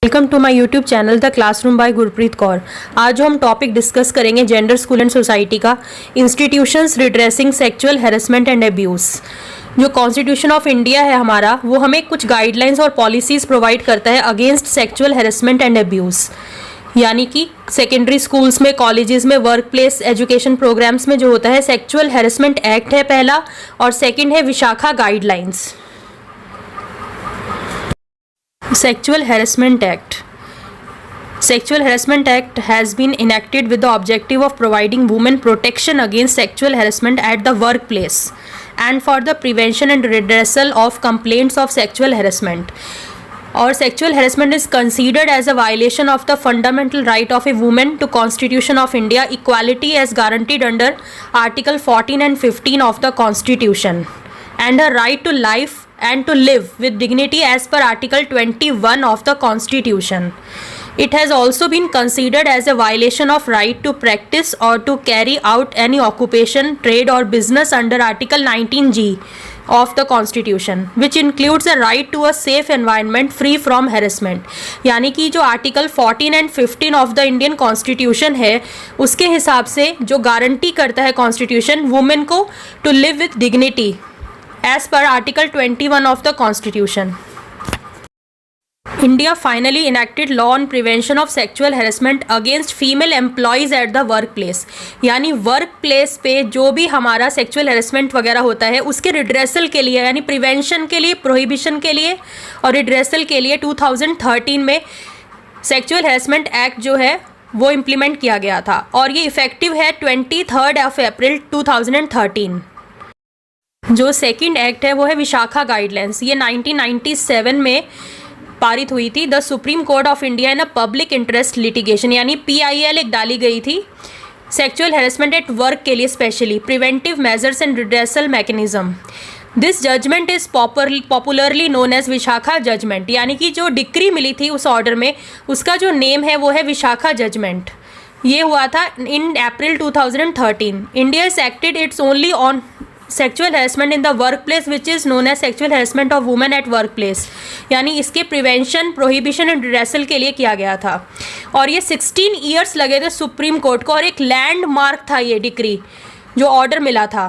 Welcome to my YouTube channel the classroom by Gurpreet Kaur. आज जो हम टॉपिक डिस्कस करेंगे जेंडर स्कूल एंड सोसाइटी का, institutions redressing sexual harassment and abuse. जो constitution of India है हमारा, वो हमें कुछ गाइडलाइंस और पॉलिसीज़ प्रोवाइड करता है against sexual harassment and abuse. यानी कि सेकेंडरी स्कूल्स में, कॉलेजेस में, वर्क प्लेस एजुकेशन प्रोग्राम्स में जो होता है, सेक्सुअल हैरेसमेंट एक्ट है पहला, और सेकेंड है Vishakha guidelines. Sexual Harassment Act. Sexual Harassment Act has been enacted with the objective of providing women protection against sexual harassment at the workplace and for the prevention and redressal of complaints of sexual harassment. Or sexual harassment is considered as a violation of the fundamental right of a woman to Constitution of India, equality as guaranteed under Article 14 and 15 of the Constitution, and a right to life and to live with dignity as per Article 21 of the Constitution. It has also been considered as a violation of right to practice or to carry out any occupation, trade or business under Article 19G of the Constitution, which includes a right to a safe environment free from harassment. यानी कि जो article 14 and 15 of the Indian constitution है, उसके हिसाब से जो guarantee करता है कॉन्स्टिट्यूशन वुमेन को to live with dignity as per Article 21 of the Constitution. India finally enacted law on prevention of sexual harassment against female employees at the workplace. यानी work place पे जो भी हमारा सेक्सुअल हैरेसमेंट वगैरह होता है, उसके रिड्रेसल के लिए, यानी प्रिवेंशन के लिए, प्रोहिबिशन के लिए और रिड्रेसल के लिए 2013 में सेक्सुअल हैरेसमेंट एक्ट जो है वो इम्प्लीमेंट किया गया था, और ये इफेक्टिव है 23 अप्रैल 2013। जो सेकंड एक्ट है वो है विशाखा गाइडलाइंस। ये 1997 में पारित हुई थी। The supreme court of India in a public interest litigation, यानी PIL एक डाली गई थी सेक्सुअल हैरेसमेंट एट वर्क के लिए, specially preventive measures and redressal mechanism. This judgment is popularly known as Vishakha judgment. यानी कि जो डिक्री मिली थी उस ऑर्डर में, उसका जो नेम है वो है विशाखा जजमेंट। ये हुआ था in April 2013। India is acted its only on sexual harassment in the work place which is known as sexual harassment of women at work place. यानी इसके प्रिवेंशन, प्रोहिबिशन एंड रिड्रेसल के लिए किया गया था, और ये 16 ईयर्स लगे थे सुप्रीम कोर्ट को, और एक लैंडमार्क था ये डिक्री जो ऑर्डर मिला था।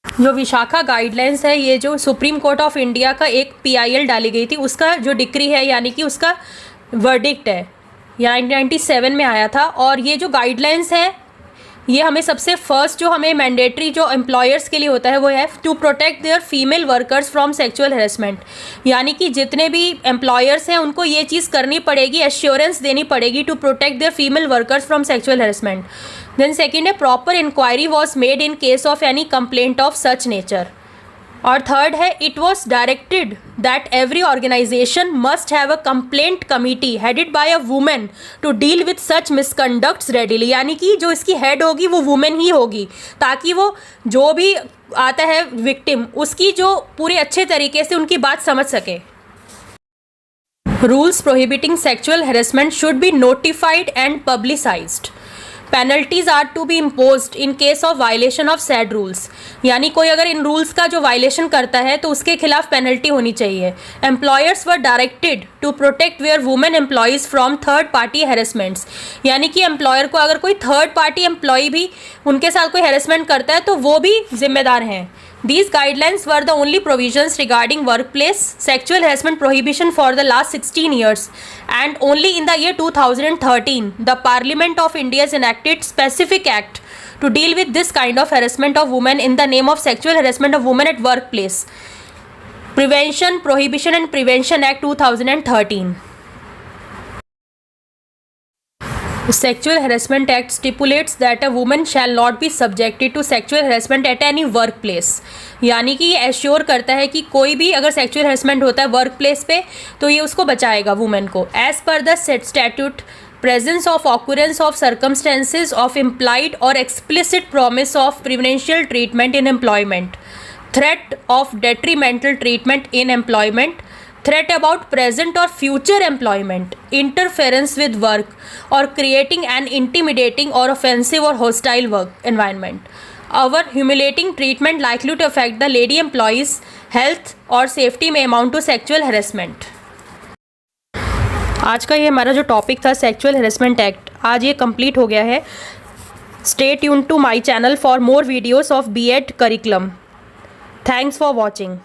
जो विशाखा गाइडलाइंस है, ये जो सुप्रीम कोर्ट ऑफ इंडिया का एक PIL डाली गई थी, उसका जो डिक्री है, यानी कि उसका वर्डिक्ट है, 1997 में आया था। और ये जो गाइडलाइंस है, ये हमें सबसे फर्स्ट जो हमें मैंडेटरी जो एम्प्लॉयर्स के लिए होता है वो है to protect their female workers from sexual harassment. यानी कि जितने भी एम्प्लॉयर्स हैं उनको ये चीज़ करनी पड़ेगी, एश्योरेंस देनी पड़ेगी to protect their female workers from sexual harassment. Then second है proper inquiry was made in case of any complaint of such nature. और थर्ड है it was directed that every organisation must have a complaint committee headed by a women to deal with such misconducts readily. यानी कि जो इसकी head होगी वो women ही होगी, ताकि वो जो भी आता है विक्टिम, उसकी जो पूरे अच्छे तरीके से उनकी बात समझ सके। Rules prohibiting sexual harassment should be notified and publicised. Penalties are to be imposed in case of violation of said rules. यानी कोई अगर इन रूल्स का जो वायलेशन करता है तो उसके खिलाफ पेनल्टी होनी चाहिए। Employers were directed to protect their women employees from third party harassments. यानी कि एम्प्लॉयर को अगर कोई थर्ड पार्टी एम्प्लॉय भी उनके साथ कोई हैरेसमेंट करता है तो वो भी जिम्मेदार हैं। These guidelines were the only provisions regarding workplace sexual harassment prohibition for the last 16 years, and only in the year 2013 the Parliament of India has enacted specific act to deal with this kind of harassment of women in the name of Sexual Harassment of Women at Workplace. Prevention, Prohibition and Prevention Act 2013. The Sexual Harassment Act stipulates that a woman shall not be subjected to sexual harassment at any workplace. यानी कि ये assure करता है कि कोई भी अगर sexual harassment होता है वर्क प्लेस पे तो ये उसको बचाएगा वुमेन को। As per the statute, presence of occurrence of circumstances of implied or explicit promise of preferential treatment in employment, threat of detrimental treatment in employment, threat about present or future employment, interference with work, or creating an intimidating or offensive or hostile work environment, or humiliating treatment likely to affect the lady employee's health or safety may amount to sexual harassment. आज का ये हमारा जो topic था sexual harassment act, आज ये complete हो गया है। Stay tuned to my channel for more videos of BEd curriculum. Thanks for watching.